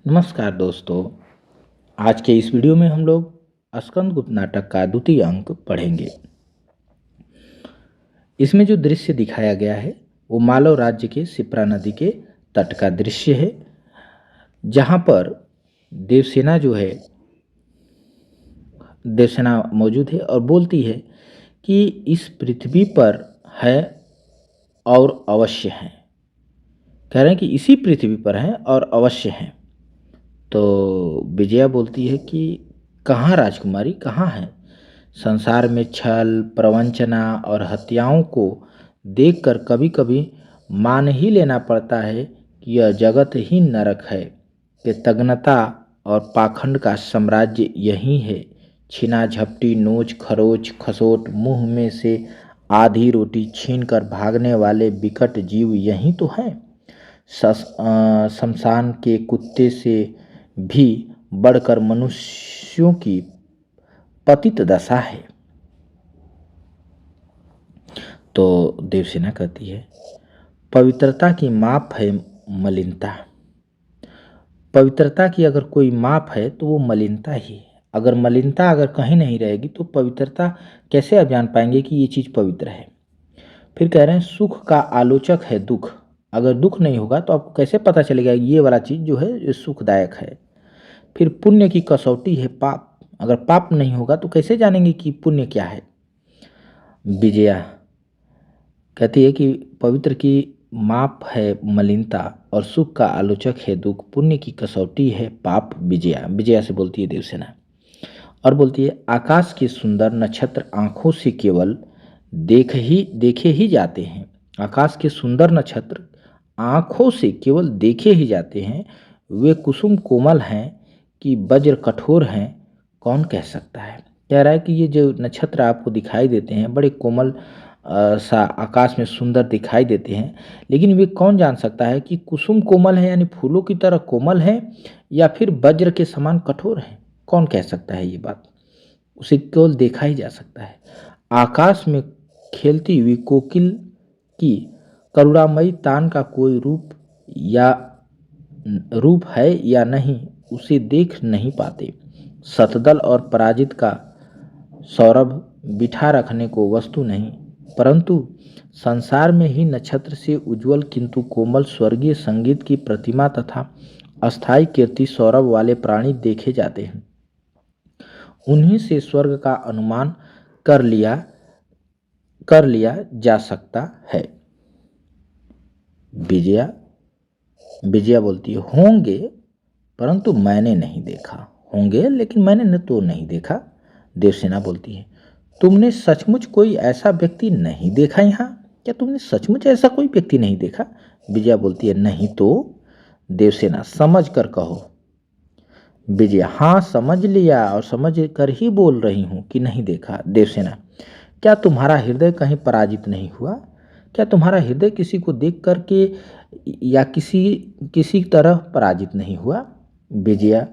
नमस्कार दोस्तों। आज के इस वीडियो में हम लोग स्कंदगुप्त नाटक का द्वितीय अंक पढ़ेंगे। इसमें जो दृश्य दिखाया गया है वो मालव राज्य के शिप्रा नदी के तट का दृश्य है, जहाँ पर देवसेना मौजूद है और बोलती है कि इस पृथ्वी पर है और अवश्य है। कह रहे हैं कि इसी पृथ्वी पर है और अवश्य है। तो विजया बोलती है कि कहाँ राजकुमारी, कहाँ है? संसार में छल, प्रवंचना और हत्याओं को देखकर कभी कभी मान ही लेना पड़ता है कि यह जगत ही नरक है, कि तग्नता और पाखंड का साम्राज्य यही है। छीना झपटी, नोच खरोच, खसोट, मुंह में से आधी रोटी छीनकर भागने वाले विकट जीव यही तो हैं। शमशान के कुत्ते से भी बढ़कर मनुष्यों की पतित दशा है। तो देवसेना कहती है, पवित्रता की माप है मलिनता। पवित्रता की अगर कोई माप है तो वो मलिनता ही है। अगर कहीं नहीं रहेगी तो पवित्रता कैसे आप जान पाएंगे कि ये चीज़ पवित्र है? फिर कह रहे हैं सुख का आलोचक है दुख। अगर दुख नहीं होगा तो आपको कैसे पता चलेगा ये वाला चीज़ जो है ये सुखदायक है? फिर पुण्य की कसौटी है पाप। अगर पाप नहीं होगा तो कैसे जानेंगे कि पुण्य क्या है? विजया कहती है कि पवित्र की माप है मलिनता और सुख का आलोचक है दुख, पुण्य की कसौटी है पाप। विजया से बोलती है देवसेना और बोलती है आकाश के सुंदर नक्षत्र आंखों से केवल देखे ही जाते हैं। आकाश के सुंदर नक्षत्र आंखों से केवल देखे ही जाते हैं। वे कुसुम कोमल हैं कि वज्र कठोर हैं, कौन कह सकता है? कह रहा है कि ये जो नक्षत्र आपको दिखाई देते हैं बड़े कोमल सा आकाश में सुंदर दिखाई देते हैं, लेकिन वे कौन जान सकता है कि कुसुम कोमल है यानी फूलों की तरह कोमल है या फिर वज्र के समान कठोर है? कौन कह सकता है ये बात? उसे केवल देखा ही जा सकता है। आकाश में खेलती हुई कोकिल की करुणामयी तान का कोई रूप है या नहीं, उसे देख नहीं पाते। शतदल और पराजित का सौरभ बिठा रखने को वस्तु नहीं, परंतु संसार में ही नक्षत्र से उज्जवल किंतु कोमल स्वर्गीय संगीत की प्रतिमा तथा अस्थाई कीर्ति सौरभ वाले प्राणी देखे जाते हैं। उन्हीं से स्वर्ग का अनुमान कर लिया जा सकता है। विजया बोलती है होंगे परंतु मैंने नहीं देखा। होंगे लेकिन मैंने तो नहीं देखा। देवसेना बोलती है तुमने सचमुच कोई ऐसा व्यक्ति नहीं देखा यहाँ? क्या तुमने सचमुच ऐसा कोई व्यक्ति नहीं देखा? विजया बोलती है नहीं तो। देवसेना समझ कर कहो। विजया हाँ समझ लिया और समझ कर ही बोल रही हूँ कि नहीं देखा। देवसेना क्या तुम्हारा हृदय कहीं पराजित नहीं हुआ? क्या तुम्हारा हृदय किसी को देख कर के या किसी तरह पराजित नहीं हुआ? विजया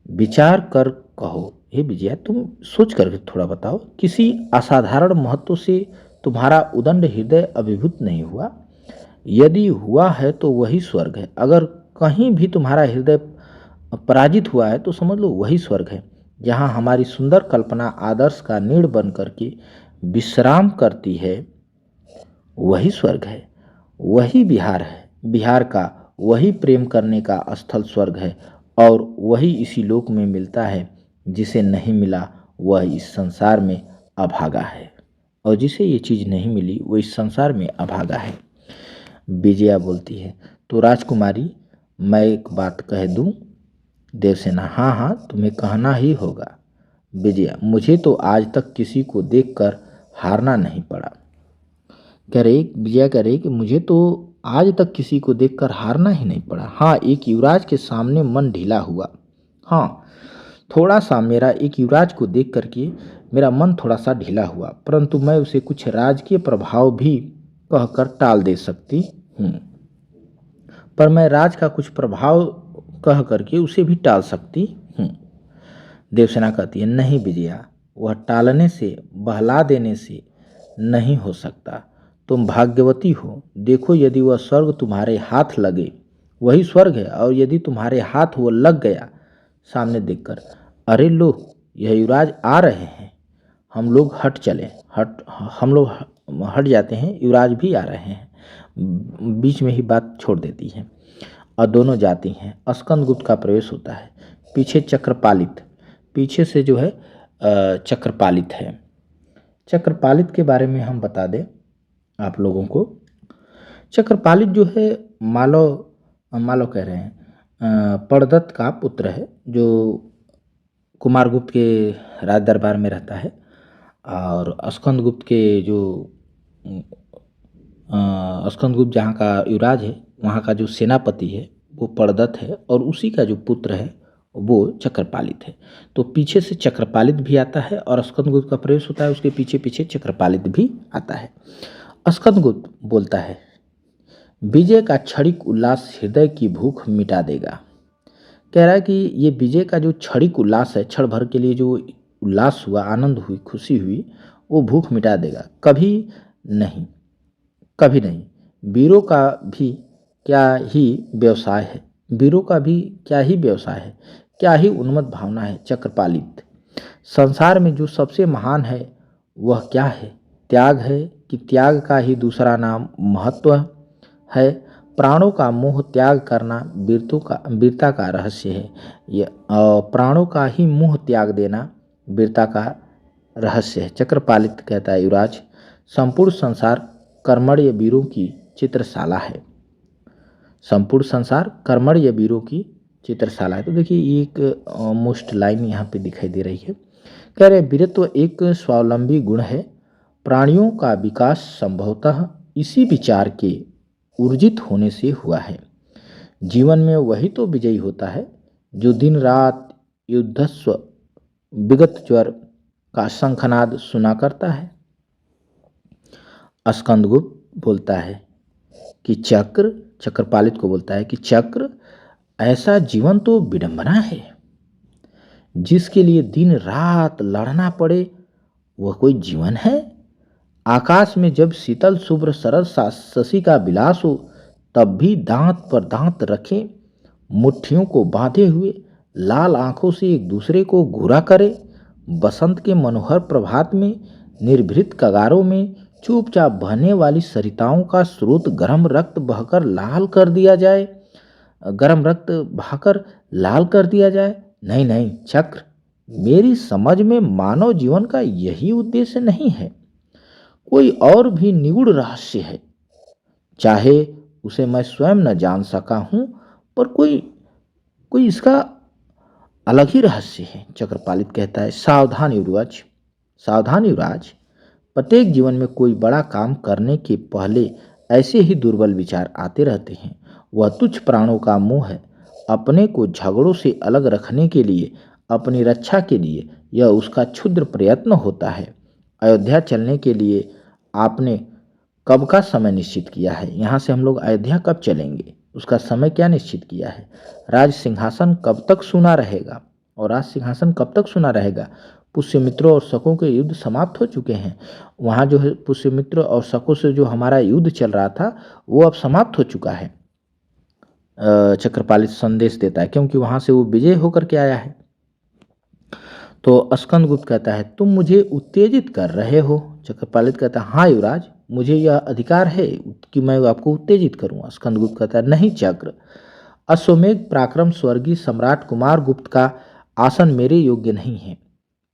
विचार कर कहो। हे विजया तुम सोच कर थोड़ा बताओ, किसी असाधारण महत्व से तुम्हारा उदंड हृदय अभिभूत नहीं हुआ? यदि हुआ है तो वही स्वर्ग है। अगर कहीं भी तुम्हारा हृदय पराजित हुआ है तो समझ लो वही स्वर्ग है, जहाँ हमारी सुंदर कल्पना आदर्श का नीड़ बन करके विश्राम करती है। वही स्वर्ग है, वही बिहार है। बिहार का वही प्रेम करने का स्थल स्वर्ग है और वही इसी लोक में मिलता है। जिसे नहीं मिला वह इस संसार में अभागा है, और जिसे ये चीज़ नहीं मिली वो इस संसार में अभागा है। विजया बोलती है तो राजकुमारी मैं एक बात कह दूं? देवसेना हाँ हाँ तुम्हें कहना ही होगा। विजया मुझे तो आज तक किसी को देखकर हारना नहीं पड़ा। विजया कह रही कि मुझे तो आज तक किसी को देखकर हारना ही नहीं पड़ा। हाँ एक युवराज के सामने मन ढीला हुआ। हाँ थोड़ा सा मेरा एक युवराज को देख करके मेरा मन थोड़ा सा ढीला हुआ, परंतु मैं उसे कुछ राजकीय प्रभाव भी कहकर टाल दे सकती हूँ। पर मैं राज का कुछ प्रभाव कह करके उसे भी टाल सकती हूँ। देवसेना कहती है नहीं विजया, वह टालने से बहला देने से नहीं हो सकता। तुम भाग्यवती हो। देखो यदि वह स्वर्ग तुम्हारे हाथ लगे वही स्वर्ग है, और यदि तुम्हारे हाथ वो लग गया सामने देखकर, अरे लो यह युवराज आ रहे हैं, हम लोग हट चले, हम लोग हट जाते हैं, युवराज भी आ रहे हैं, बीच में ही बात छोड़ देती है और दोनों जाती हैं। स्कंदगुप्त का प्रवेश होता है। पीछे चक्रपालित, पीछे से जो है चक्रपालित है। चक्रपालित के बारे में हम बता दें आप लोगों को। चक्रपालित जो है मालव मालव कह रहे हैं पड़दत्त का पुत्र है, जो कुमारगुप्त के राज दरबार में रहता है। और स्कंदगुप्त के जो स्कंदगुप्त जहाँ का युवराज है, वहाँ का जो सेनापति है वो पड़दत्त है, और उसी का जो पुत्र है वो चक्रपालित है। तो पीछे से चक्रपालित भी आता है और स्कंदगुप्त का प्रवेश होता है, उसके पीछे पीछे चक्रपालित भी आता है। स्कंदगुप्त बोलता है, विजय का क्षणिक उल्लास हृदय की भूख मिटा देगा। कह रहा है कि ये विजय का जो क्षणिक उल्लास है, क्षण भर के लिए जो उल्लास हुआ, आनंद हुई, खुशी हुई, वो भूख मिटा देगा। कभी नहीं, कभी नहीं। वीरों का भी क्या ही व्यवसाय है, वीरों का भी क्या ही व्यवसाय है, क्या ही उन्मत्त भावना है। चक्रपालित, संसार में जो सबसे महान है वह क्या है? त्याग है कि त्याग का ही दूसरा नाम महत्व है? प्राणों का मोह त्याग करना वीरता का रहस्य है। प्राणों का ही मोह त्याग देना वीरता का रहस्य है। चक्रपालित कहता है, युवराज, संपूर्ण संसार कर्मण्य वीरों की चित्रशाला है। संपूर्ण संसार कर्मण्य वीरों की चित्रशाला है। तो देखिए ये एक मोस्ट लाइन यहाँ पे दिखाई दे रही है। कह रहे वीरत्व एक स्वावलंबी गुण है। प्राणियों का विकास संभवतः इसी विचार के ऊर्जित होने से हुआ है। जीवन में वही तो विजयी होता है जो दिन रात युद्धस्व विगत ज्वर का शंखनाद सुना करता है। स्कंदगुप्त बोलता है कि चक्रपालित को बोलता है कि चक्र, ऐसा जीवन तो विडंबना है। जिसके लिए दिन रात लड़ना पड़े वह कोई जीवन है? आकाश में जब शीतल शुभ्र सरल शशि का विलास हो, तब भी दांत पर दांत रखे, मुट्ठियों को बांधे हुए, लाल आंखों से एक दूसरे को घूरा करे। बसंत के मनोहर प्रभात में निर्भृत कगारों में चुपचाप बहने वाली सरिताओं का स्रोत गर्म रक्त बहाकर लाल कर दिया जाए, नहीं नहीं चक्र, मेरी समझ में मानव जीवन का यही उद्देश्य नहीं है। कोई और भी निगूढ़ रहस्य है, चाहे उसे मैं स्वयं न जान सका हूं, पर कोई इसका अलग ही रहस्य है। चक्रपालित कहता है, सावधान युवराज, सावधान युवराज, प्रत्येक जीवन में कोई बड़ा काम करने के पहले ऐसे ही दुर्बल विचार आते रहते हैं। वह तुच्छ प्राणों का मोह है। अपने को झगड़ों से अलग रखने के लिए, अपनी रक्षा के लिए यह उसका क्षुद्र प्रयत्न होता है। अयोध्या चलने के लिए आपने कब का समय निश्चित किया है? यहाँ से हम लोग अयोध्या कब चलेंगे, उसका समय क्या निश्चित किया है? राज सिंहासन कब तक सुना रहेगा? और राज सिंहासन कब तक सुना रहेगा? पुष्यमित्रों और शकों के युद्ध समाप्त हो चुके हैं। वहाँ जो है पुष्यमित्र और शकों से जो हमारा युद्ध चल रहा था वो अब समाप्त हो चुका है। चक्रपालित संदेश देता है, क्योंकि वहाँ से वो विजय होकर के आया है। तो स्कंदगुप्त कहता है, तुम मुझे उत्तेजित कर रहे हो। चक्रपालित कहता है, हाँ युवराज, मुझे यह अधिकार है कि मैं आपको उत्तेजित करूँ। स्कंदगुप्त कहता है, नहीं चक्र, अश्वमेध पराक्रम स्वर्गीय सम्राट कुमारगुप्त का आसन मेरे योग्य नहीं है।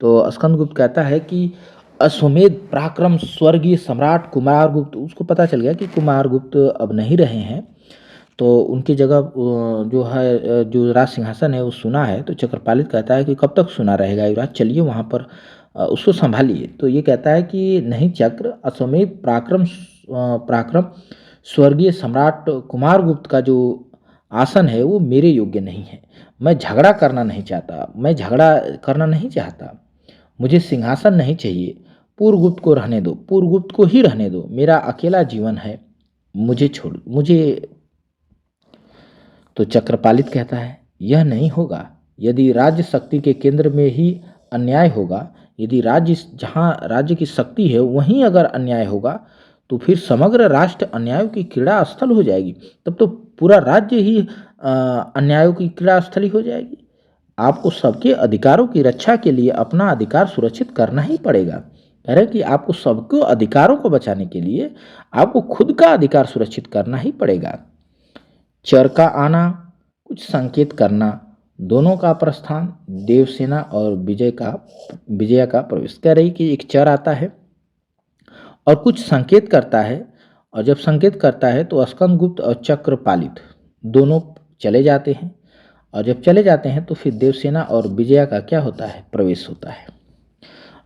तो स्कंदगुप्त कहता है कि अश्वमेध पराक्रम स्वर्गीय सम्राट कुमारगुप्त, उसको पता चल गया कि कुमारगुप्त अब नहीं रहे हैं, तो उनकी जगह जो है जो राज सिंहासन है वो सुना है। तो चक्रपालित कहता है कि कब तक सुना रहेगा युवराज, चलिए वहाँ पर उसको संभालिए। तो ये कहता है कि नहीं चक्र, अश्वमेध पराक्रम स्वर्गीय सम्राट कुमारगुप्त का जो आसन है वो मेरे योग्य नहीं है। मैं झगड़ा करना नहीं चाहता, मुझे सिंहासन नहीं चाहिए। पूर्वगुप्त को रहने दो, पूर्वगुप्त को ही रहने दो, मेरा अकेला जीवन है, मुझे छोड़, मुझे। तो चक्रपालित कहता है, यह नहीं होगा। यदि राज्य शक्ति के केंद्र में ही अन्याय होगा, यदि जहाँ राज्य की शक्ति है वहीं अगर अन्याय होगा, तो फिर समग्र राष्ट्र अन्यायों की क्रीड़ा स्थल हो जाएगी। तब तो पूरा राज्य ही अन्यायों की क्रीड़ा स्थल ही हो जाएगी। आपको सबके अधिकारों की रक्षा के लिए अपना अधिकार सुरक्षित करना ही पड़ेगा। कह रहे कि आपको सबको अधिकारों को बचाने के लिए आपको खुद का अधिकार सुरक्षित करना ही पड़ेगा। चर का आना, कुछ संकेत करना, दोनों का प्रस्थान, देवसेना और विजया का प्रवेश। कह रही कि एक चर आता है और कुछ संकेत करता है, और जब संकेत करता है तो स्कंदगुप्त और चक्रपालित दोनों चले जाते हैं, और जब चले जाते हैं तो फिर देवसेना और विजया का क्या होता है, प्रवेश होता है।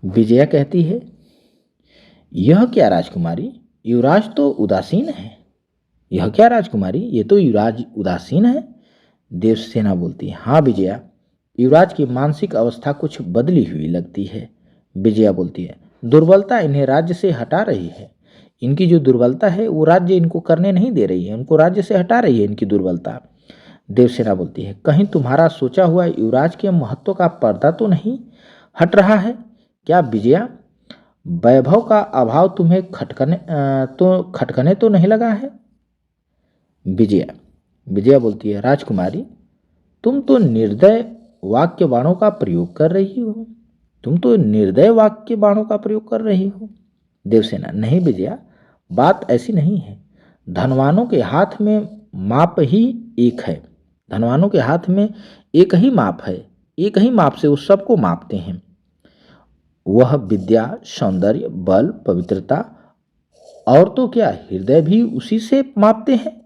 विजया कहती है, यह क्या राजकुमारी, युवराज तो उदासीन है। यह क्या राजकुमारी, ये तो युवराज उदासीन है। देवसेना बोलती है, हाँ विजया, युवराज की मानसिक अवस्था कुछ बदली हुई लगती है। विजया बोलती है, दुर्बलता इन्हें राज्य से हटा रही है। इनकी जो दुर्बलता है वो राज्य इनको करने नहीं दे रही है, उनको राज्य से हटा रही है इनकी दुर्बलता। देवसेना बोलती है, कहीं तुम्हारा सोचा हुआ युवराज के महत्व का पर्दा तो नहीं हट रहा है क्या विजया? वैभव का अभाव तुम्हें खटकने तो नहीं लगा है? विजया बोलती है, राजकुमारी, तुम तो निर्दय वाक्य बाणों का प्रयोग कर रही हो। तुम तो निर्दय वाक्य बाणों का प्रयोग कर रही हो। देवसेना, नहीं विजया, बात ऐसी नहीं है। धनवानों के हाथ में माप ही एक है। धनवानों के हाथ में एक ही माप है, एक ही माप से वो सबको मापते हैं। वह विद्या, सौंदर्य, बल, पवित्रता और तो क्या हृदय भी उसी से मापते हैं।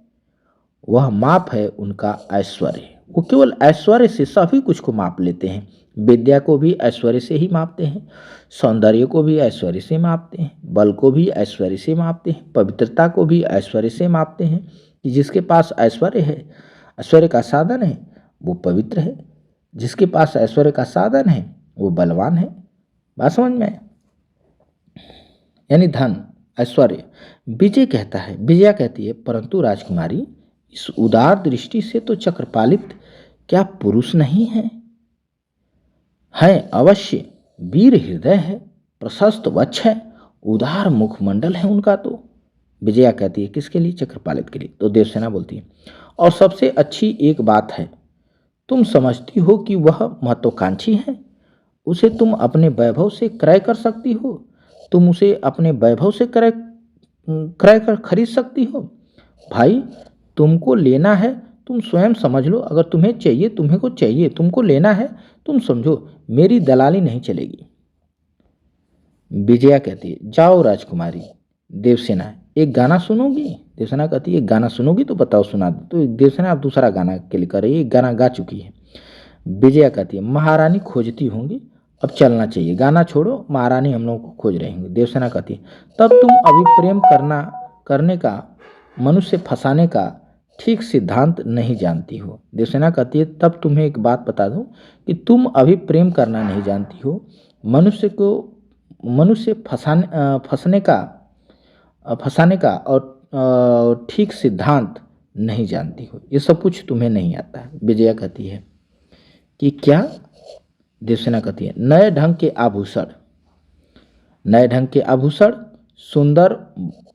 वह माप है उनका ऐश्वर्य। वो केवल ऐश्वर्य से सभी कुछ को माप लेते हैं। विद्या को भी ऐश्वर्य से ही मापते हैं, सौंदर्य को भी ऐश्वर्य से मापते हैं, बल को भी ऐश्वर्य से मापते हैं, पवित्रता को भी ऐश्वर्य से मापते हैं कि जिसके पास ऐश्वर्य है, ऐश्वर्य का साधन है, वो पवित्र है। जिसके पास ऐश्वर्य का साधन है वो बलवान है। बात समझ में? यानी धन, ऐश्वर्य। विजया कहती है, परंतु राजकुमारी, इस उदार दृष्टि से तो चक्रपालित क्या पुरुष नहीं है? अवश्य, वीर हृदय है, प्रशस्त वक्ष है, उदार मुखमंडल है उनका। तो विजया कहती है, किसके लिए? चक्रपालित के लिए। तो देवसेना बोलती है, और सबसे अच्छी एक बात है, तुम समझती हो कि वह महत्वाकांक्षी है। उसे तुम अपने वैभव से क्रय कर सकती हो। तुम उसे अपने वैभव से क्रय कर खरीद सकती हो। भाई, तुमको लेना है तुम स्वयं समझ लो। अगर तुम्हें चाहिए, तुम्हें को चाहिए, तुमको लेना है, तुम समझो, मेरी दलाली नहीं चलेगी। विजया कहती है, जाओ राजकुमारी। देवसेना, एक गाना सुनोगी? देवसेना कहती है, एक गाना सुनोगी तो बताओ, सुना दो। तो देवसेना अब दूसरा गाना के लिए कर रही है, एक गाना गा चुकी है। विजया कहती है, महारानी खोजती होंगी, अब चलना चाहिए, गाना छोड़ो, महारानी हम लोगों को खोज रही होंगी। देवसेना कहती है, तब तुम अभी प्रेम करने का, मनुष्य फंसाने का ठीक सिद्धांत नहीं जानती हो। देवसेना कहती है, तब तुम्हें एक बात बता दूं कि तुम अभी प्रेम करना नहीं जानती हो, मनुष्य फंसाने का और ठीक सिद्धांत नहीं जानती हो। ये सब कुछ तुम्हें नहीं आता है। विजया कहती है कि क्या? देवसेना कहती है, नए ढंग के आभूषण, सुंदर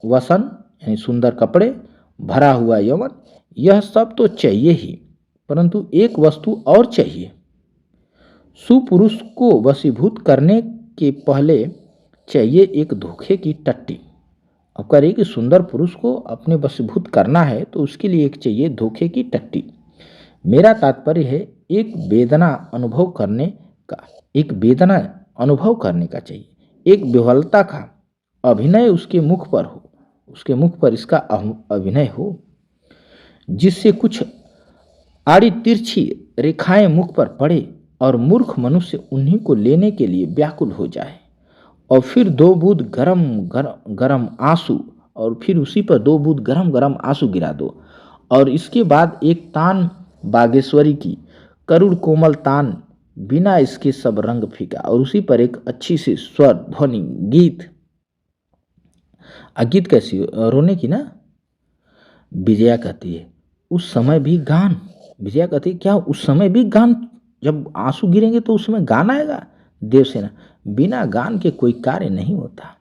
वसन यानी सुंदर कपड़े, भरा हुआ यौवन, यह सब तो चाहिए ही, परंतु एक वस्तु और चाहिए। सुपुरुष को वशीभूत करने के पहले चाहिए एक धोखे की टट्टी। अब कह रही कि सुंदर पुरुष को अपने वशीभूत करना है तो उसके लिए एक चाहिए धोखे की टट्टी। मेरा तात्पर्य है एक वेदना अनुभव करने का चाहिए, एक विह्वलता का अभिनय उसके मुख पर इसका अभिनय हो, जिससे कुछ आड़ी तिरछी रेखाएं मुख पर पड़े और मूर्ख मनुष्य उन्हीं को लेने के लिए व्याकुल हो जाए, और फिर 2 बूंद गरम आंसू, और फिर उसी पर 2 बूंद गरम आंसू गिरा दो, और इसके बाद एक तान बागेश्वरी की करुण कोमल तान, बिना इसके सब रंग फीका, और उसी पर एक अच्छी सी स्वर ध्वनि गीत कैसी? रोने की ना। विजया कहती है, उस समय भी गान। विजया कहती है, क्या उस समय भी गान? जब आंसू गिरेंगे तो उस समय गान आएगा? देवसेना, बिना गान के कोई कार्य नहीं होता।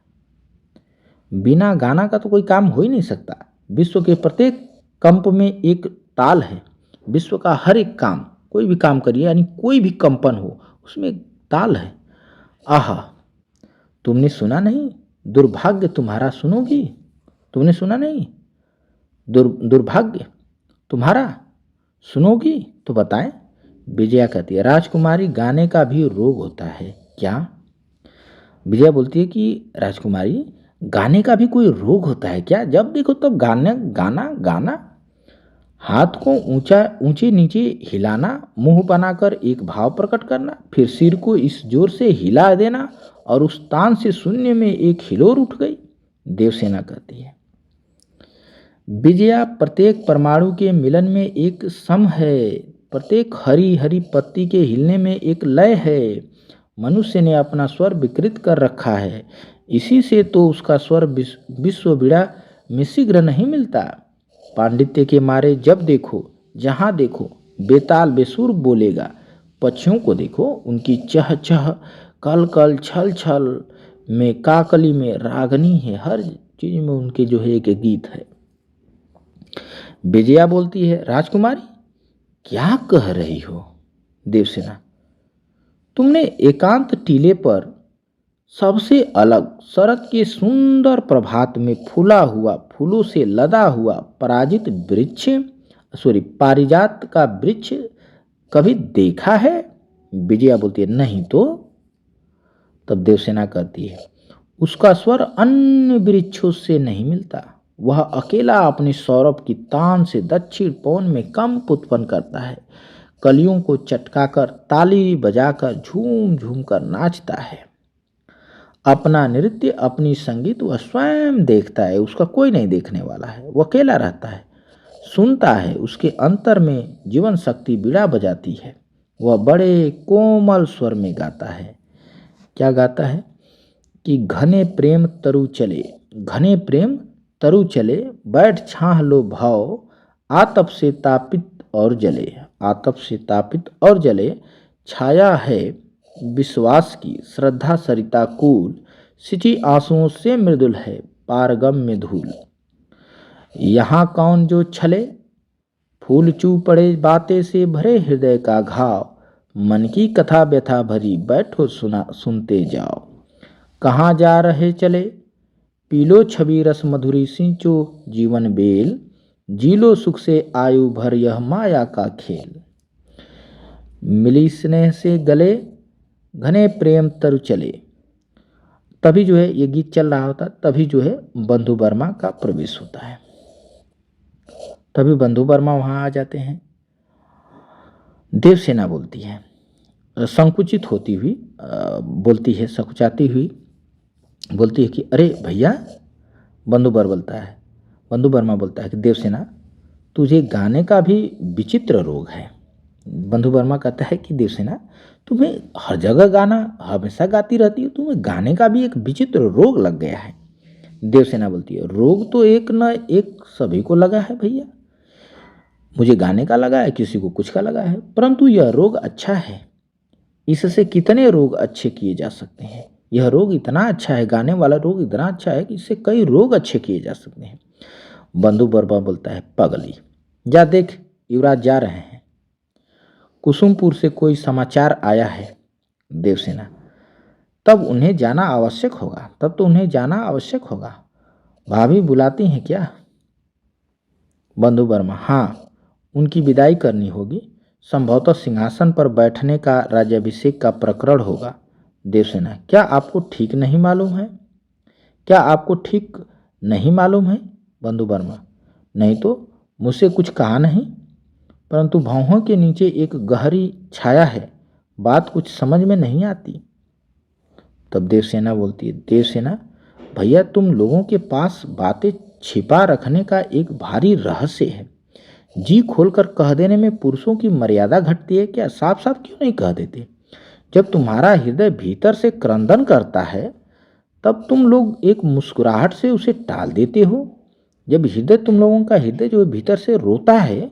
बिना गाना का तो कोई काम हो ही नहीं सकता। विश्व के प्रत्येक कंप में एक ताल है। विश्व का हर एक काम, कोई भी काम करिए यानी कोई भी कंपन हो उसमें एक ताल है। आहा, तुमने सुना नहीं? दुर्भाग्य तुम्हारा, सुनोगी? तुमने सुना नहीं? दुर्भाग्य तुम्हारा, सुनोगी तो बताएं। विजया कहती है, राजकुमारी गाने का भी रोग होता है क्या? विजया बोलती है कि राजकुमारी, गाने का भी कोई रोग होता है क्या? जब देखो तब गाना गाना गाना, हाथ को ऊंचा ऊंचे नीचे हिलाना, मुंह बनाकर एक भाव प्रकट करना, फिर सिर को इस जोर से हिला देना और उस तान से शून्य में एक हिलोर उठ गई। देवसेना कहती है, विजया, प्रत्येक परमाणु के मिलन में एक सम है, प्रत्येक हरी हरी पत्ती के हिलने में एक लय है। मनुष्य ने अपना स्वर विकृत कर रखा है, इसी से तो उसका स्वर विश्व विड़ा में शीघ्र नहीं मिलता। पांडित्य के मारे जब देखो जहाँ देखो बेताल बेसुर बोलेगा। पक्षियों को देखो, उनकी चह चह कल कल छल छल में, काकली में रागनी है, हर चीज में उनके जो है एक गीत है। विजया बोलती है, राजकुमारी क्या कह रही हो? देवसेना, तुमने एकांत टीले पर सबसे अलग शरद के सुंदर प्रभात में फूला हुआ, फूलों से लदा हुआ पारिजात का वृक्ष कभी देखा है? विजया बोलती है, नहीं तो। तब देवसेना कहती है, उसका स्वर अन्य वृक्षों से नहीं मिलता। वह अकेला अपने सौरभ की तान से दक्षिण पवन में कंप उत्पन्न करता है, कलियों को चटकाकर, ताली बजाकर, झूम झूम कर नाचता है। अपना नृत्य, अपनी संगीत वह स्वयं देखता है, उसका कोई नहीं देखने वाला है। वह अकेला रहता है, सुनता है, उसके अंतर में जीवन शक्ति बीड़ा बजाती है। वह बड़े कोमल स्वर में गाता है। क्या गाता है कि घने प्रेम तरु चले, घने प्रेम तरु चले, बैठ छाह लो भाव, आतप से तापित और जले, आतप से तापित और जले, छाया है विश्वास की श्रद्धा सरिता कूल, सिंची आंसुओं से मृदुल है पारगम में धूल। यहाँ कौन जो छले, फूल चू पड़े बातें से भरे हृदय का घाव, मन की कथा व्यथा भरी बैठो सुनते जाओ। कहाँ जा रहे चले, पीलो छवि रस मधुरी, सिंचो जीवन बेल, जीलो सुख से आयु भर यह माया का खेल। मिली स्नेह से गले, घने प्रेम तरु चले। तभी जो है ये गीत चल रहा होता, तभी जो है बंधु वर्मा का प्रवेश होता है। तभी बंधु वर्मा वहां आ जाते हैं। देवसेना बोलती है, संकुचित होती हुई बोलती है, संकुचाती हुई बोलती है कि अरे भैया। बंधु वर्मा बोलता है कि देवसेना, तुझे गाने का भी विचित्र रोग है। बंधु वर्मा कहता है कि देवसेना, तुम्हें हर जगह गाना, हमेशा गाती रहती हो, तुम्हें गाने का भी एक विचित्र रोग लग गया है। देवसेना बोलती है, रोग तो एक न एक सभी को लगा है भैया। मुझे गाने का लगा है, किसी को कुछ का लगा है, परंतु यह रोग अच्छा है। इससे कितने रोग अच्छे किए जा सकते हैं। यह रोग इतना अच्छा है, गाने वाला रोग इतना अच्छा है कि इससे कई रोग अच्छे किए जा सकते हैं। बंधु वर्मा बोलता है, पगली, जा देख युवराज जा रहे हैं, कुसुमपुर से कोई समाचार आया है। देवसेना, तब उन्हें जाना आवश्यक होगा, तब तो उन्हें जाना आवश्यक होगा। भाभी बुलाती हैं क्या? बंधु वर्मा, हाँ, उनकी विदाई करनी होगी, संभवतः सिंहासन पर बैठने का राज्याभिषेक का प्रकरण होगा। देवसेना, क्या आपको ठीक नहीं मालूम है? क्या आपको ठीक नहीं मालूम है? बंधु वर्मा, नहीं तो, मुझसे कुछ कहा नहीं, परंतु भौहों के नीचे एक गहरी छाया है, बात कुछ समझ में नहीं आती। तब देवसेना बोलती है, देवसेना भैया, तुम लोगों के पास बातें छिपा रखने का एक भारी रहस्य है। जी खोलकर कह देने में पुरुषों की मर्यादा घटती है क्या? साफ साफ क्यों नहीं कह देते? जब तुम्हारा हृदय भीतर से क्रंदन करता है तब तुम लोग एक मुस्कुराहट से उसे टाल देते हो। जब हृदय, तुम लोगों का हृदय जो भीतर से रोता है,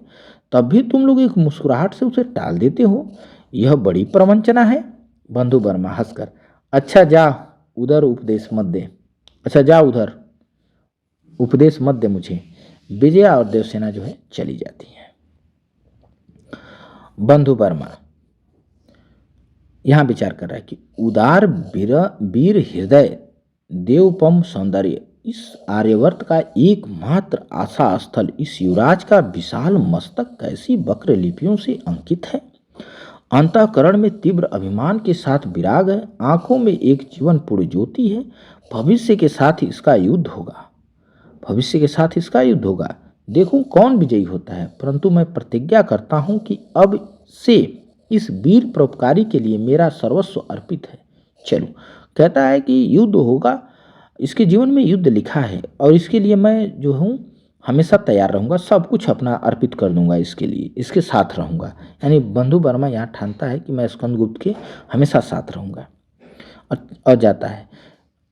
तब भी तुम लोग एक मुस्कुराहट से उसे टाल देते हो। यह बड़ी प्रवंचना है। बंधु वर्मा हंसकर, अच्छा जा, उधर उपदेश मत दे, अच्छा जा उधर, उपदेश मत दे मुझे। विजया और देवसेना जो है चली जाती है। बंधु वर्मा यहाँ विचार कर रहा है कि उदार वीर हृदय देवपम सौंदर्य, इस आर्यवर्त का एकमात्र आशा स्थल, इस युवराज का विशाल मस्तक कैसी वक्र लिपियों से अंकित है। अंतःकरण में तीव्र अभिमान के साथ विराग है, आंखों में एक जीवन पूर्ण ज्योति है। भविष्य के साथ इसका युद्ध होगा, भविष्य के साथ इसका युद्ध होगा। देखूं कौन विजयी होता है, परंतु मैं प्रतिज्ञा करता हूं कि अब से इस वीर परोपकारी के लिए मेरा सर्वस्व अर्पित है। चलो, कहता है कि युद्ध होगा, इसके जीवन में युद्ध लिखा है और इसके लिए मैं जो हूँ हमेशा तैयार रहूँगा, सब कुछ अपना अर्पित कर दूंगा इसके लिए, इसके साथ रहूँगा। यानी बंधु वर्मा यहाँ ठानता है कि मैं स्कंदगुप्त के हमेशा साथ रहूँगा और जाता है।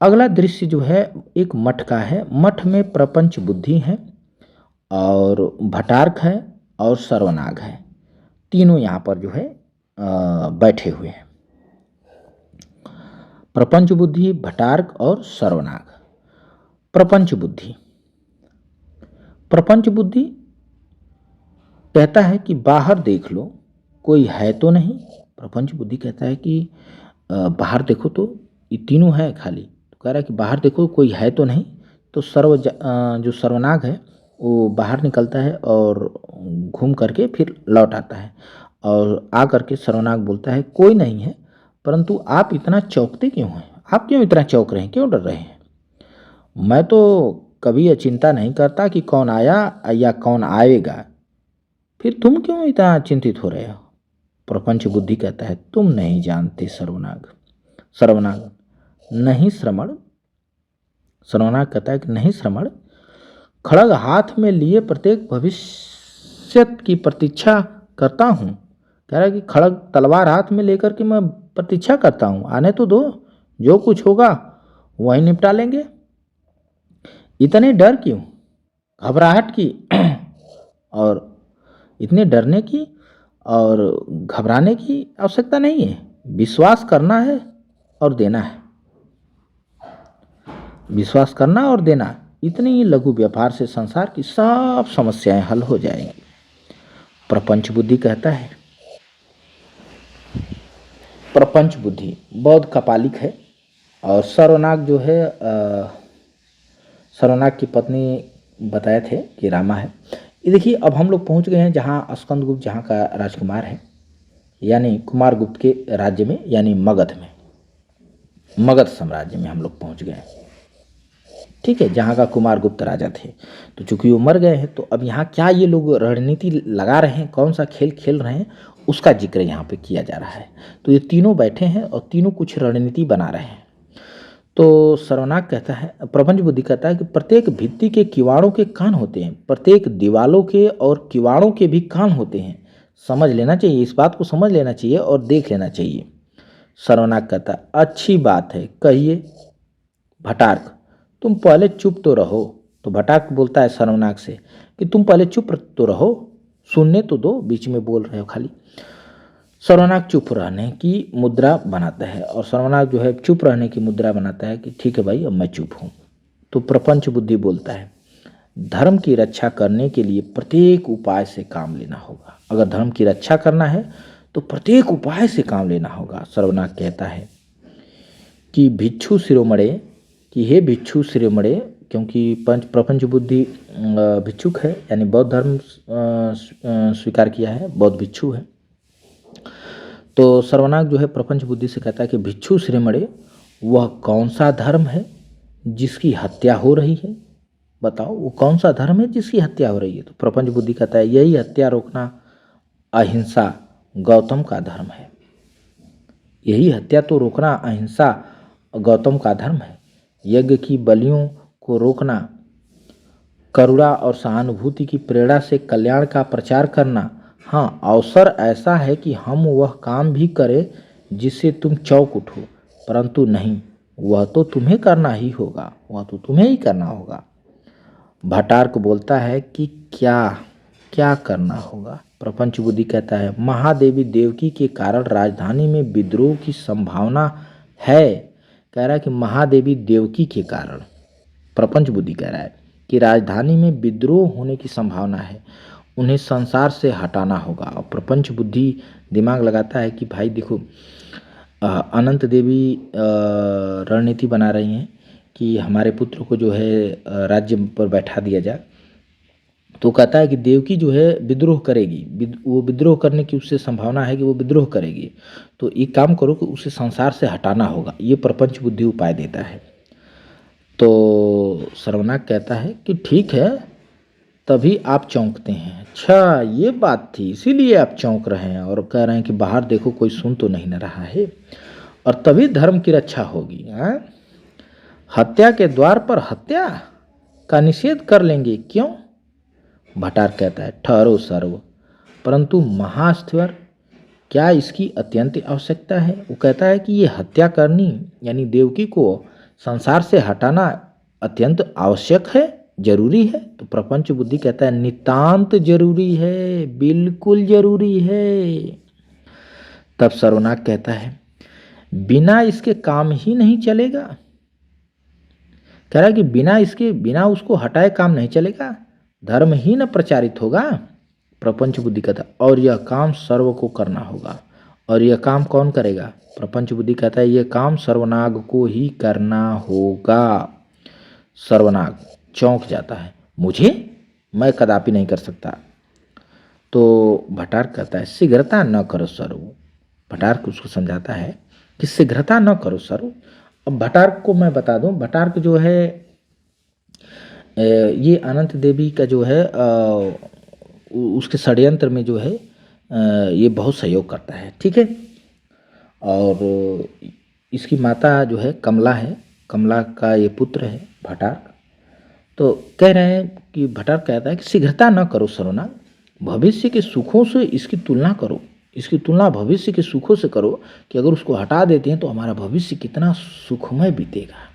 अगला दृश्य जो है एक मठ का है। मठ में प्रपंच बुद्धि है और भटार्क है और सर्वनाग है, तीनों यहाँ पर जो है बैठे हुए हैं। प्रपंच बुद्धि, भटार्क और सर्वनाग। प्रपंच बुद्धि, प्रपंच बुद्धि कहता है कि बाहर देख लो कोई है तो नहीं। प्रपंच बुद्धि कहता है कि बाहर देखो तो ये तीनों है खाली, तो कह रहा है कि बाहर देखो कोई है तो नहीं। तो जो सर्वनाग है वो बाहर निकलता है और घूम करके फिर लौट आता है और आ करके सर्वनाग बोलता है कोई नहीं है, परंतु आप इतना चौंकते क्यों हैं, आप क्यों इतना चौंक रहे हैं, क्यों डर रहे हैं। मैं तो कभी यह चिंता नहीं करता कि कौन आया या कौन आएगा, फिर तुम क्यों इतना चिंतित हो रहे हो। प्रपंच बुद्धि कहता है तुम नहीं जानते सर्वनाग। सर्वनाग नहीं श्रमण, सर्वनाग कहता है कि नहीं श्रमण, खड़ग हाथ में लिए प्रत्येक भविष्य की प्रतीक्षा करता हूँ। कह रहा है कि खड़ग तलवार हाथ में लेकर के मैं प्रतीक्षा करता हूँ, आने तो दो, जो कुछ होगा वही निपटा लेंगे। इतने डर क्यों, घबराहट की और इतने डरने की और घबराने की आवश्यकता नहीं है। विश्वास करना है और देना है, विश्वास करना और देना, इतनी ही लघु व्यापार से संसार की सब समस्याएं हल हो जाएंगी। प्रपंच बुद्धि कहता है, प्रपंच बुद्धि बौद्ध कपालिक है और सर्वनाग जो है सर्वनाग की पत्नी बताए थे कि रामा है। ये देखिए अब हम लोग पहुंच गए हैं जहाँ स्कंदगुप्त जहाँ का राजकुमार है, यानी कुमारगुप्त के राज्य में, यानी मगध में, मगध साम्राज्य में हम लोग पहुंच गए हैं। ठीक है, जहाँ का कुमारगुप्त राजा थे। तो चूंकि वो मर गए हैं तो अब यहाँ क्या ये लोग रणनीति लगा रहे हैं, कौन सा खेल खेल रहे हैं, उसका जिक्र यहाँ पे किया जा रहा है। तो ये तीनों बैठे हैं और तीनों कुछ रणनीति बना रहे हैं। तो सर्वनाग कहता है, प्रपंच बुद्धि कहता है कि प्रत्येक भित्ति के किवाड़ों के कान होते हैं, प्रत्येक दीवालों के और किवाड़ों के भी कान होते हैं। समझ लेना चाहिए, इस बात को समझ लेना चाहिए और देख लेना चाहिए। सर्वनाग कहता है अच्छी बात है, कहिए भटार्क तुम पहले चुप तो रहो। तो भटार्क बोलता है सर्वनाग से कि तुम पहले चुप तो रहो, सुनने तो दो, बीच में बोल रहे हो खाली। सर्वनाग चुप रहने की मुद्रा बनाता है और सर्वनाग जो है चुप रहने की मुद्रा बनाता है कि ठीक है भाई अब मैं चुप हूँ। तो प्रपंच बुद्धि बोलता है धर्म की रक्षा करने के लिए प्रत्येक उपाय से काम लेना होगा। अगर धर्म की रक्षा करना है तो प्रत्येक उपाय से काम लेना होगा। सर्वनाग कहता है कि भिक्षु शिरोमणे, कि हे भिक्षु शिरोमणे, क्योंकि प्रपंच बुद्धि भिक्षुक है, यानी बौद्ध धर्म स्वीकार किया है, बौद्ध भिक्षु है। तो सर्वनाग जो है प्रपंच बुद्धि से कहता है कि भिक्षु शिरोमणे वह कौन सा धर्म है जिसकी हत्या हो रही है, बताओ वो कौन सा धर्म है जिसकी हत्या हो रही है। तो प्रपंच बुद्धि कहता है यही हत्या रोकना अहिंसा गौतम का धर्म है, यही हत्या तो रोकना अहिंसा गौतम का धर्म है। यज्ञ की बलियों को रोकना, करुणा और सहानुभूति की प्रेरणा से कल्याण का प्रचार करना। हाँ, अवसर ऐसा है कि हम वह काम भी करें जिससे तुम चौंक उठो, परंतु नहीं, वह तो तुम्हें करना ही होगा, वह तो तुम्हें ही करना होगा। भटार्क बोलता है कि क्या क्या करना होगा। प्रपंच बुद्धि कहता है महादेवी देवकी के कारण राजधानी में विद्रोह की संभावना है। कह रहा है कि महादेवी देवकी के कारण, प्रपंच बुद्धि कह रहा है कि राजधानी में विद्रोह होने की संभावना है, उन्हें संसार से हटाना होगा। और प्रपंच बुद्धि दिमाग लगाता है कि भाई देखो, अनंत देवी रणनीति बना रही हैं कि हमारे पुत्र को जो है राज्य पर बैठा दिया जाए। तो कहता है कि देवकी जो है विद्रोह करेगी, वो विद्रोह करने की उससे संभावना है कि वो विद्रोह करेगी, तो एक काम करो कि उसे संसार से हटाना होगा। ये प्रपंच बुद्धि उपाय देता है। तो सर्वनाग कहता है कि ठीक है, तभी आप चौंकते हैं। अच्छा ये बात थी, इसीलिए आप चौंक रहे हैं और कह रहे हैं कि बाहर देखो कोई सुन तो नहीं न रहा है, और तभी धर्म की रक्षा होगी। हत्या के द्वार पर हत्या का निषेध कर लेंगे, क्यों? भटार कहता है, ठहरो सर्व, परंतु महास्थवर, क्या इसकी अत्यंत आवश्यकता है? वो कहता है कि ये हत्या करनी यानी देवकी को संसार से हटाना अत्यंत आवश्यक है, जरूरी है। तो प्रपंच बुद्धि कहता है नितांत जरूरी है, बिल्कुल जरूरी है। तब सर्वनाग कहता है बिना इसके काम ही नहीं चलेगा। कह रहा है कि बिना उसको हटाए काम नहीं चलेगा, धर्म ही न प्रचारित होगा। प्रपंच बुद्धि कहता है और यह काम सर्व को करना होगा। और यह काम कौन करेगा? प्रपंच बुद्धि कहता है यह काम सर्वनाग को ही करना होगा। सर्वनाग चौंक जाता है, मुझे? मैं कदापि नहीं कर सकता। तो भटार कहता है शीघ्रता न करो सर्व। भटार को उसको समझाता है कि शीघ्रता न करो सर्व। अब भटार्क को मैं बता दूं, भटार्क जो है ये अनंत देवी का जो है उसके षड्यंत्र में जो है ये बहुत सहयोग करता है, ठीक है। और इसकी माता जो है कमला है, कमला का ये पुत्र है भटार्क। तो कह रहे हैं कि भटार्क कहता है कि शीघ्रता न करो सर्वनाग, भविष्य के सुखों से इसकी तुलना करो, इसकी तुलना भविष्य के सुखों से करो कि अगर उसको हटा देते हैं तो हमारा भविष्य कितना सुखमय बीतेगा।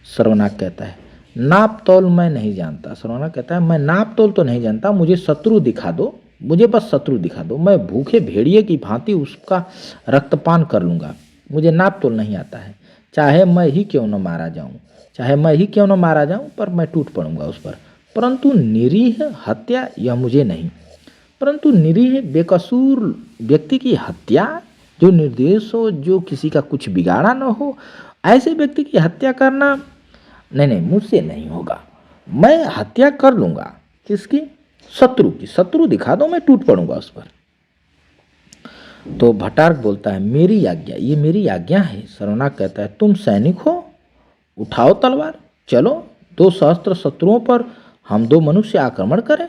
सर्वनाग कहता है नाप तौल मैं नहीं जानता। सर्वनाग कहता है मैं नाप तौल तो नहीं जानता, मुझे शत्रु दिखा दो, मुझे बस शत्रु दिखा दो, मैं भूखे भेड़िए की भांति उसका रक्तपान कर लूँगा। मुझे नाप तौल नहीं आता है, चाहे मैं ही क्यों न मारा जाऊँ, चाहे मैं ही क्यों न मारा जाऊँ, पर मैं टूट पड़ूंगा उस पर। परंतु निरीह हत्या यह मुझे नहीं, परंतु निरीह बेकसूर व्यक्ति की हत्या, जो निर्दोष हो, जो किसी का कुछ बिगाड़ा न हो, ऐसे व्यक्ति की हत्या करना नहीं, मुझसे नहीं होगा। मैं हत्या कर लूँगा, किसकी? शत्रु की। शत्रु दिखा दो, मैं टूट पड़ूंगा उस पर। तो भटार्क बोलता है मेरी आज्ञा, ये मेरी आज्ञा है। सर्वनाग कहता है तुम सैनिक हो, उठाओ तलवार, चलो 2 सहस्त्र शत्रुओं पर हम 2 मनुष्य आक्रमण करें,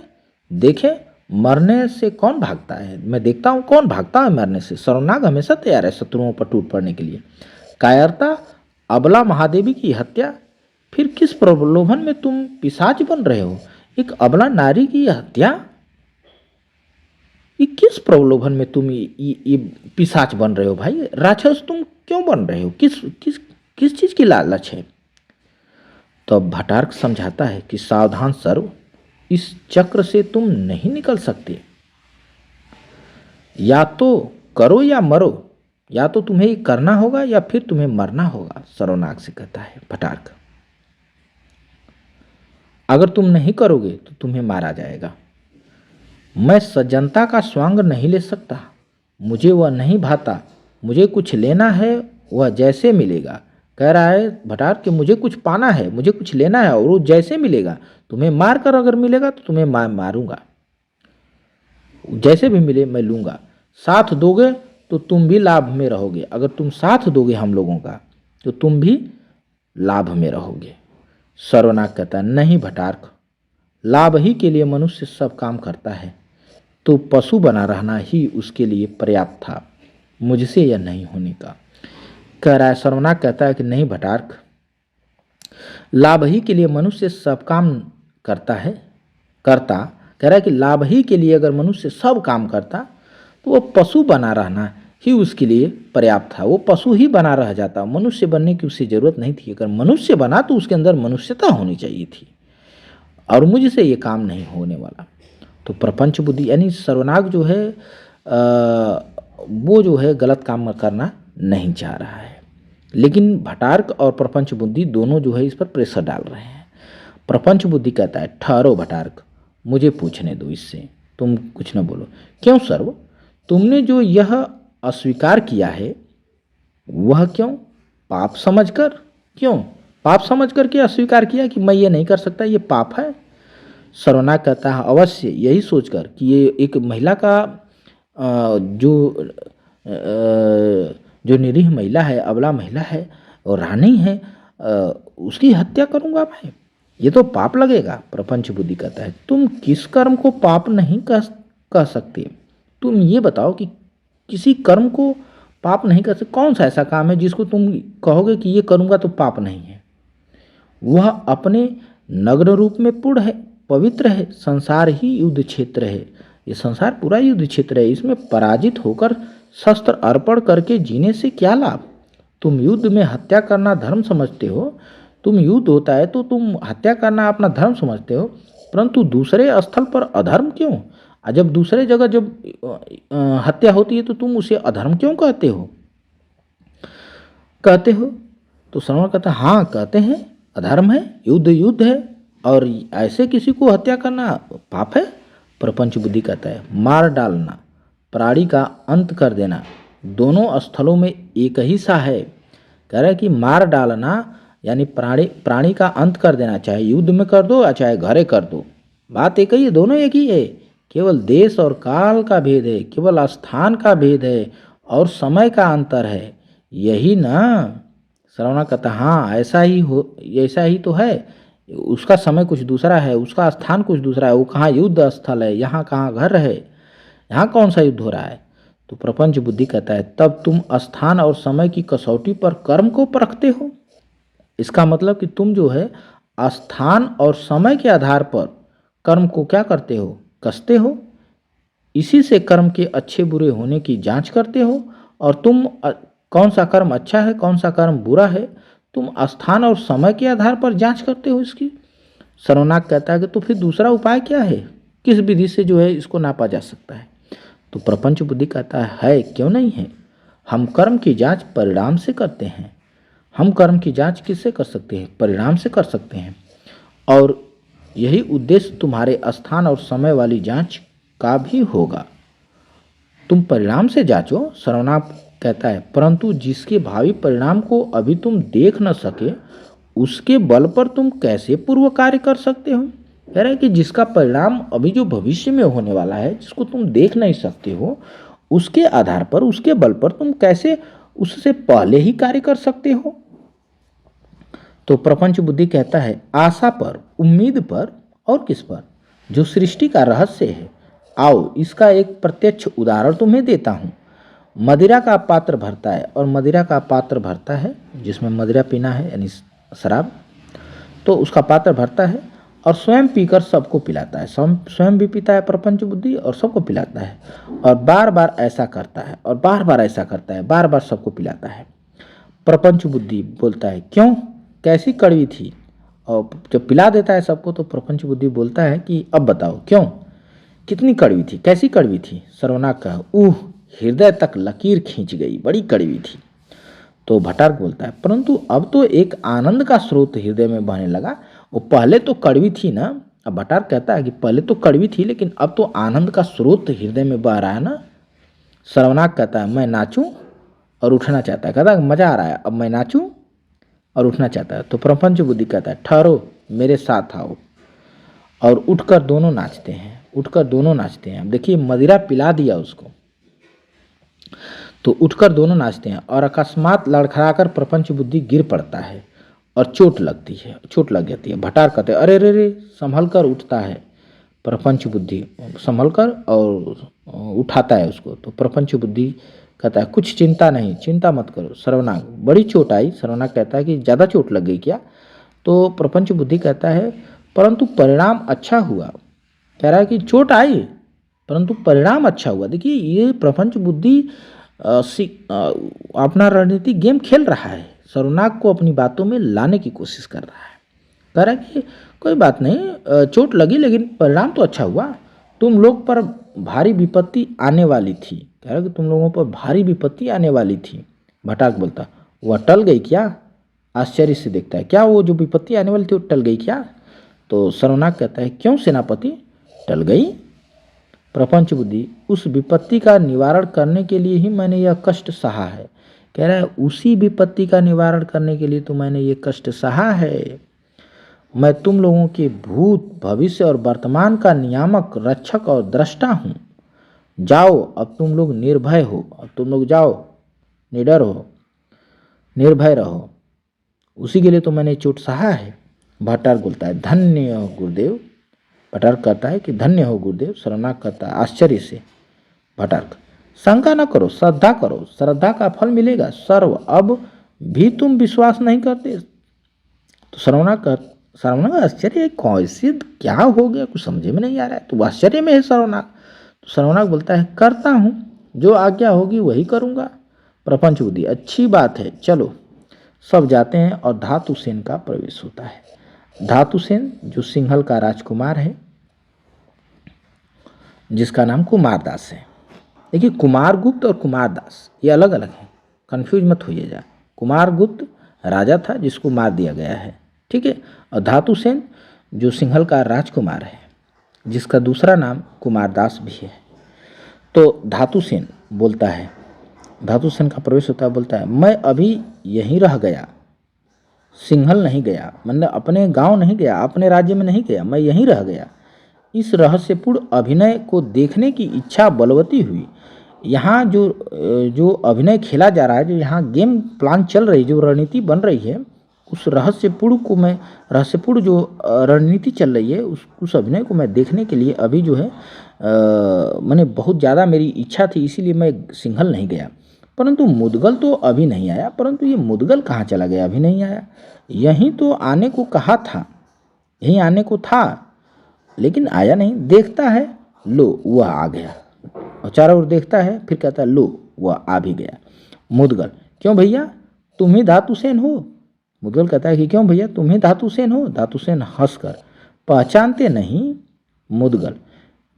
देखें मरने से कौन भागता है। मैं देखता हूँ कौन भागता है मरने से। सर्वनाग हमेशा तैयार है शत्रुओं पर टूट पड़ने के लिए। कायरता, अबला महादेवी की हत्या, फिर किस प्रलोभन में तुम पिशाच बन रहे हो? एक अबला नारी की हत्या, ये किस प्रलोभन में तुम ये पिशाच बन रहे हो? भाई राक्षस तुम क्यों बन रहे हो? किस किस किस चीज की लालच है? तो भटार्क समझाता है कि सावधान सर्व, इस चक्र से तुम नहीं निकल सकते, या तो करो या मरो, या तो तुम्हें करना होगा या फिर तुम्हें मरना होगा। सर्वनाग से कहता है भटार्क, अगर तुम नहीं करोगे तो तुम्हें मारा जाएगा। मैं सज्जनता का स्वांग नहीं ले सकता, मुझे वह नहीं भाता, मुझे कुछ लेना है वह जैसे मिलेगा। कह रहा है भटार कि मुझे कुछ पाना है, मुझे कुछ लेना है और वो जैसे मिलेगा, तुम्हें मार कर अगर मिलेगा तो तुम्हें मारूंगा, जैसे भी मिले मैं लूँगा। साथ दोगे तो तुम भी लाभ में रहोगे, अगर तुम साथ दोगे हम लोगों का तो तुम भी लाभ में रहोगे। सर्वनाग कहता है नहीं भटार्क, लाभ ही के लिए मनुष्य सब काम करता है, तो पशु बना रहना ही उसके लिए पर्याप्त था, मुझसे यह नहीं होने का। कह रहा है सर्वनाग कहता है कि नहीं भटार्क, लाभ ही के लिए मनुष्य सब काम करता है, कह रहा है कि लाभ ही के लिए अगर मनुष्य सब काम करता तो वो पशु बना रहना ही उसके लिए पर्याप्त था, वो पशु ही बना रह जाता, मनुष्य बनने की उसे जरूरत नहीं थी। अगर मनुष्य बना तो उसके अंदर मनुष्यता होनी चाहिए थी, और मुझसे ये काम नहीं होने वाला। तो प्रपंच बुद्धि यानी सर्वनाग जो है वो जो है गलत काम करना नहीं चाह रहा है, लेकिन भटार्क और प्रपंच बुद्धि दोनों जो है इस पर प्रेशर डाल रहे हैं। प्रपंच बुद्धि कहता है ठहरो भटार्क, मुझे पूछने दो, इससे तुम कुछ न बोलो। क्यों सर्व, तुमने जो यह अस्वीकार किया है वह क्यों? पाप समझकर? क्यों पाप समझकर के अस्वीकार किया कि मैं ये नहीं कर सकता, ये पाप है? सर्वनाक कहता है अवश्य, यही सोचकर कि ये एक महिला का जो निरीह महिला है, अबला महिला है और रानी है, उसकी हत्या करूंगा मैं, ये तो पाप लगेगा। प्रपंच बुद्धि कहता है तुम किस कर्म को पाप नहीं कह सकते? तुम ये बताओ कि किसी कर्म को पाप नहीं कर सकते, कौन सा ऐसा काम है जिसको तुम कहोगे कि ये करूंगा तो पाप नहीं है? वह अपने नग्न रूप में पूर्ण है, पवित्र है, संसार ही युद्ध क्षेत्र है, ये संसार पूरा युद्ध क्षेत्र है, इसमें पराजित होकर शस्त्र अर्पण करके जीने से क्या लाभ? तुम युद्ध में हत्या करना धर्म समझते हो, तुम युद्ध होता है तो तुम हत्या करना अपना धर्म समझते हो, परंतु दूसरे स्थल पर अधर्म क्यों? जब दूसरे जगह जब हत्या होती है तो तुम उसे अधर्म क्यों कहते हो? तो श्रवण कहता है हाँ कहते हैं, अधर्म है, युद्ध युद्ध है, और ऐसे किसी को हत्या करना पाप है। प्रपंच बुद्धि कहता है मार डालना, प्राणी का अंत कर देना, दोनों स्थलों में एक ही सा है। कह रहा है कि मार डालना यानी प्राणी का अंत कर देना, चाहे युद्ध में कर दो या चाहे घरे कर दो, बात एक ही है, दोनों एक ही है। केवल देश और काल का भेद है, केवल स्थान का भेद है और समय का अंतर है, यही ना। श्रवणा कहता हाँ ऐसा ही तो है, उसका समय कुछ दूसरा है, उसका स्थान कुछ दूसरा है, वो कहाँ युद्ध स्थल है, यहाँ कहाँ घर है, यहाँ कौन सा युद्ध हो रहा है? तो प्रपंच बुद्धि कहता है तब तुम स्थान और समय की कसौटी पर कर्म को परखते हो। इसका मतलब कि तुम जो है स्थान और समय के आधार पर कर्म को क्या करते हो? कसते हो, इसी से कर्म के अच्छे बुरे होने की जांच करते हो, और तुम कौन सा कर्म अच्छा है कौन सा कर्म बुरा है, तुम स्थान और समय के आधार पर जांच करते हो इसकी। सर्वनाक कहता है कि तो फिर दूसरा उपाय क्या है, किस विधि से जो है इसको नापा जा सकता है? तो प्रपंच बुद्धि कहता है क्यों नहीं है, हम कर्म की जांच परिणाम से करते हैं। हम कर्म की जांच किससे कर सकते हैं? परिणाम से कर सकते हैं, और यही उद्देश्य तुम्हारे स्थान और समय वाली जांच का भी होगा। तुम परिणाम से जांचो, सर्वनाक कहता है, परंतु जिसके भावी परिणाम को अभी तुम देख न सके उसके बल पर तुम कैसे पूर्व कार्य कर सकते हो? कह रहे हैं कि जिसका परिणाम अभी जो भविष्य में होने वाला है, जिसको तुम देख नहीं सकते हो, उसके आधार पर उसके बल पर तुम कैसे उससे पहले ही कार्य कर सकते हो? तो प्रपंच बुद्धि कहता है आशा पर, उम्मीद पर, और किस पर? जो सृष्टि का रहस्य है। आओ इसका एक प्रत्यक्ष उदाहरण तुम्हें देता हूँ। मदिरा का पात्र भरता है, और मदिरा का पात्र भरता है जिसमें मदिरा पीना है यानी शराब, तो उसका पात्र भरता है और स्वयं पीकर सबको पिलाता है, स्वयं भी पीता है प्रपंच बुद्धि और सबको पिलाता है, और बार बार ऐसा करता है और बार बार ऐसा करता है, बार बार सबको पिलाता है। प्रपंच बुद्धि बोलता है क्यों, कैसी कड़वी थी? और जब पिला देता है सबको तो प्रपंच बुद्धि बोलता है कि अब बताओ क्यों, कितनी कड़वी थी, कैसी कड़वी थी? सर्वनाक का हृदय तक लकीर खींच गई, बड़ी कड़वी थी। तो भटार्क बोलता है परंतु अब तो एक आनंद का स्रोत हृदय में बहने लगा, वो पहले तो कड़वी थी ना। अब भटार्क कहता है कि पहले तो कड़वी थी लेकिन अब तो आनंद का स्रोत हृदय में बह रहा है ना। सर्वनाक कहता है मैं नाचूं और उठना चाहता है, कहता है मजा आ रहा है, अब मैं नाचूं और उठना चाहता है। तो प्रपंच बुद्धि कहता है ठहरो मेरे साथ आओ, और उठकर दोनों नाचते हैं, उठकर दोनों नाचते हैं। अब देखिए मदिरा पिला दिया उसको, तो उठकर दोनों नाचते हैं, और अकस्मात लड़खड़ाकर प्रपंच बुद्धि गिर पड़ता है और चोट लगती है, चोट लग जाती है। भटार कहते हैं अरे रे रे, संभल कर उठता है प्रपंच बुद्धि, संभल कर और उठाता है उसको। तो प्रपंच बुद्धि कहता है कुछ चिंता नहीं, चिंता मत करो। सर्वनाक बड़ी चोट आई, सर्वनाक कहता है कि ज़्यादा चोट लग गई क्या? तो प्रपंच बुद्धि कहता है परंतु परिणाम अच्छा हुआ। कह रहा है कि चोट आई परंतु परिणाम अच्छा हुआ। देखिए ये प्रपंच बुद्धि अपना रणनीतिक गेम खेल रहा है, सर्वनाक को अपनी बातों में लाने की कोशिश कर रहा है। कह रहा है कि कोई बात नहीं, चोट लगी लेकिन परिणाम तो अच्छा हुआ। तुम लोग पर भारी विपत्ति आने वाली थी, कह रहा है कि तुम लोगों पर भारी विपत्ति आने वाली थी। भटाक बोलता वह टल गई क्या? आश्चर्य से देखता है क्या वो जो विपत्ति आने वाली थी वो टल गई क्या? तो सर्वनाक कहता है क्यों सेनापति, टल गई? प्रपंच बुद्धि, उस विपत्ति का निवारण करने के लिए ही मैंने यह कष्ट सहा है। कह रहा है उसी विपत्ति का निवारण करने के लिए तो मैंने ये कष्ट सहा है। मैं तुम लोगों के भूत, भविष्य और वर्तमान का नियामक, रक्षक और दृष्टा हूँ। जाओ, अब तुम लोग निर्भय हो, अब तुम लोग जाओ, निडर हो, निर्भय रहो, उसी के लिए तो मैंने चोट सहा है। भट्टार बोलता है धन्य हो गुरुदेव। भट्टार कहता है कि धन्य हो गुरुदेव। सर्वनाक कहता है आश्चर्य से। भट्टार, शंका न करो, श्रद्धा करो, श्रद्धा का फल मिलेगा। सर्व, अब भी तुम विश्वास नहीं करते? तो सर्वनाक आश्चर्य, कैसे, क्या हो गया, कुछ समझे में नहीं आ रहा है। तो आश्चर्य में है सर्वनाक। तो सर्वनाक बोलता है करता हूँ, जो आज्ञा होगी वही करूँगा। प्रपंच बुद्धि, अच्छी बात है, चलो। सब जाते हैं और धातुसेन का प्रवेश होता है। धातुसेन जो सिंहल का राजकुमार है, जिसका नाम कुमारदास है। देखिए कुमारगुप्त और कुमारदास ये अलग अलग हैं, कंफ्यूज मत होइएगा। कुमारगुप्त राजा था जिसको मार दिया गया है, ठीक है। और धातुसेन जो सिंहल का राजकुमार है, जिसका दूसरा नाम कुमारदास भी है। तो धातुसेन बोलता है, धातुसेन का प्रवेश होता है, बोलता है मैं अभी यहीं रह गया, सिंहल नहीं गया, मतलब अपने गांव नहीं गया, अपने राज्य में नहीं गया, मैं यहीं रह गया। इस रहस्यपूर्ण अभिनय को देखने की इच्छा बलवती हुई। यहाँ जो अभिनय खेला जा रहा है, जो यहाँ गेम प्लान चल रही, जो रणनीति बन रही है, उस रहस्यपूर्ण जो रणनीति चल रही है, उस अभिनय को मैं देखने के लिए अभी जो है मैंने बहुत ज़्यादा मेरी इच्छा थी, इसीलिए मैं सिंहल नहीं गया। परंतु मुदगल तो अभी नहीं आया। परंतु ये मुदगल कहाँ चला गया? अभी नहीं आया। यहीं तो आने को कहा था, यहीं आने को था, लेकिन आया नहीं। देखता है, लो वह आ गया, और चारों ओर देखता है, फिर कहता है लो वह आ भी गया। मुदगल, क्यों भैया तुम ही धातुसेन हो? मुदगल कहता है कि क्यों भैया तुम ही धातुसेन हो? धातुसेन हंसकर, पहचानते नहीं? मुदगल,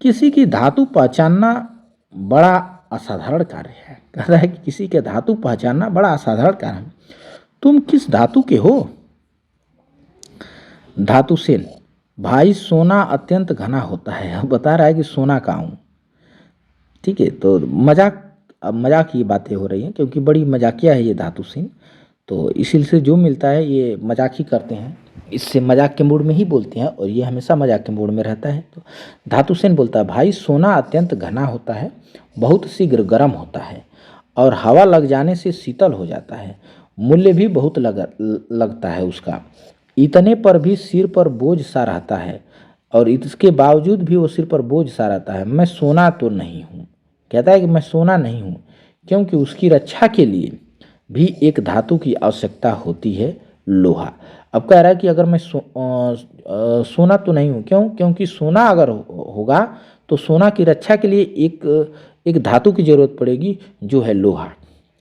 किसी की धातु पहचानना बड़ा असाधारण कार्य है। कहता है कि किसी के धातु पहचानना बड़ा असाधारण कार्य है। तुम किस धातु के हो? धातुसेन, भाई सोना अत्यंत घना होता है। अब बता रहा है कि सोना का हूँ, ठीक है। तो मजाक की बातें हो रही हैं, क्योंकि बड़ी मजाकिया है ये धातुसेन। तो इसी से जो मिलता है ये मजाक ही करते हैं, इससे मजाक के मूड में ही बोलते हैं, और ये हमेशा मजाक के मूड में रहता है। तो धातुसेन बोलता है भाई सोना अत्यंत घना होता है, बहुत शीघ्र गर्म होता है, और हवा लग जाने से शीतल हो जाता है। मूल्य भी बहुत लगता है उसका। इतने पर भी सिर पर बोझ सा रहता है, और इसके बावजूद भी वो सिर पर बोझ सा रहता है। मैं सोना तो नहीं हूँ। कहता है कि मैं सोना नहीं हूँ, क्योंकि उसकी रक्षा के लिए भी एक धातु की आवश्यकता होती है, लोहा। अब कह रहा है कि अगर मैं सोना तो नहीं हूँ, क्यों? क्योंकि सोना अगर होगा तो सोना की रक्षा के लिए एक धातु की जरूरत पड़ेगी, जो है लोहा।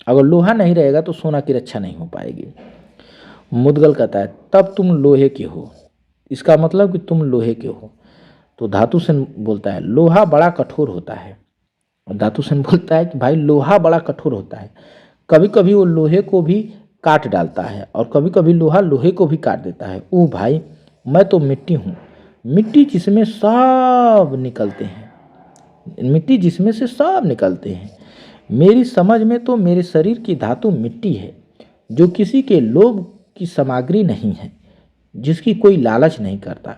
अगर लोहा नहीं रहेगा तो सोना की रक्षा नहीं हो पाएगी। मुदगल कहता है तब तुम लोहे के हो, इसका मतलब कि तुम लोहे के हो। तो धातुसेन बोलता है लोहा बड़ा कठोर होता है। और धातुसेन बोलता है कि भाई लोहा बड़ा कठोर होता है, कभी कभी वो लोहे को भी काट डालता है, और कभी कभी लोहा लोहे को भी काट देता है। ओ भाई मैं तो मिट्टी हूँ, मिट्टी जिसमें सब निकलते हैं, मिट्टी जिसमें से सब निकलते हैं। मेरी समझ में तो मेरे शरीर की धातु मिट्टी है, जो किसी के लोभ की सामग्री नहीं है, जिसकी कोई लालच नहीं करता,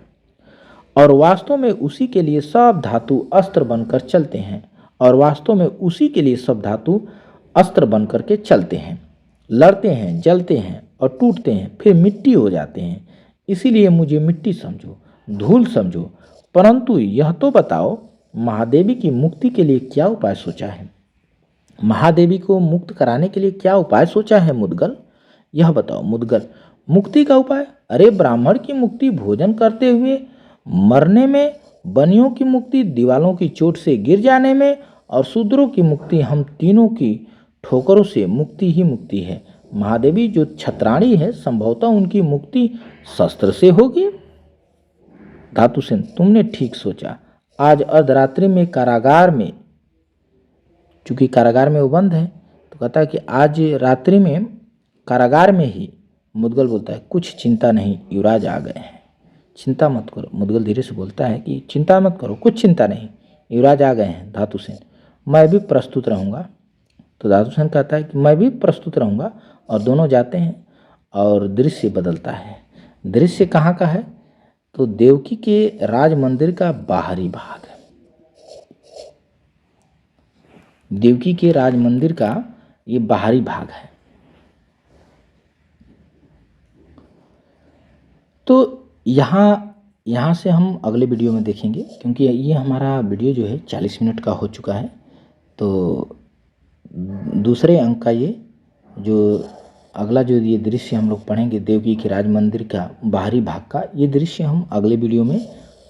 और वास्तव में उसी के लिए सब धातु अस्त्र बनकर चलते हैं, और वास्तव में उसी के लिए सब धातु अस्त्र बनकर के चलते हैं, लड़ते हैं, जलते हैं और टूटते हैं, फिर मिट्टी हो जाते हैं। इसीलिए मुझे मिट्टी समझो, धूल समझो। परंतु यह तो बताओ, महादेवी की मुक्ति के लिए क्या उपाय सोचा है? महादेवी को मुक्त कराने के लिए क्या उपाय सोचा है मुदगल? यह बताओ। मुदगल, मुक्ति का उपाय? अरे ब्राह्मण की मुक्ति भोजन करते हुए मरने में, बनियों की मुक्ति दीवालों की चोट से गिर जाने में, और शूद्रों की मुक्ति हम तीनों की ठोकरों से मुक्ति ही मुक्ति है। महादेवी जो छत्राणी है, संभवतः उनकी मुक्ति शस्त्र से होगी। धातुसेन, तुमने ठीक सोचा। आज अर्धरात्रि में कारागार में, चूंकि कारागार में वो बंद है, तो कहता है कि आज रात्रि में कारागार में ही। मुदगल बोलता है कुछ चिंता नहीं, युवराज आ गए हैं। चिंता मत करो। मुदगल धीरे से बोलता है कि चिंता मत करो, कुछ चिंता नहीं, युवराज आ गए हैं। धातुसेन, मैं भी प्रस्तुत रहूँगा। तो धातुसेन कहता है कि मैं भी प्रस्तुत रहूँगा, और दोनों जाते हैं और दृश्य बदलता है। दृश्य कहाँ का है? तो देवकी के राज मंदिर का बाहरी भाग है। देवकी के राज मंदिर का ये बाहरी भाग है। तो यहाँ से हम अगले वीडियो में देखेंगे, क्योंकि ये हमारा वीडियो जो है 40 मिनट का हो चुका है। तो दूसरे अंक का ये जो अगला जो ये दृश्य हम लोग पढ़ेंगे देवकी के राज मंदिर का बाहरी भाग का, ये दृश्य हम अगले वीडियो में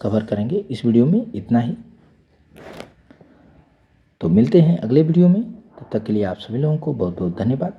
कवर करेंगे। इस वीडियो में इतना ही। तो मिलते हैं अगले वीडियो में, तब तक के लिए आप सभी लोगों को बहुत बहुत धन्यवाद।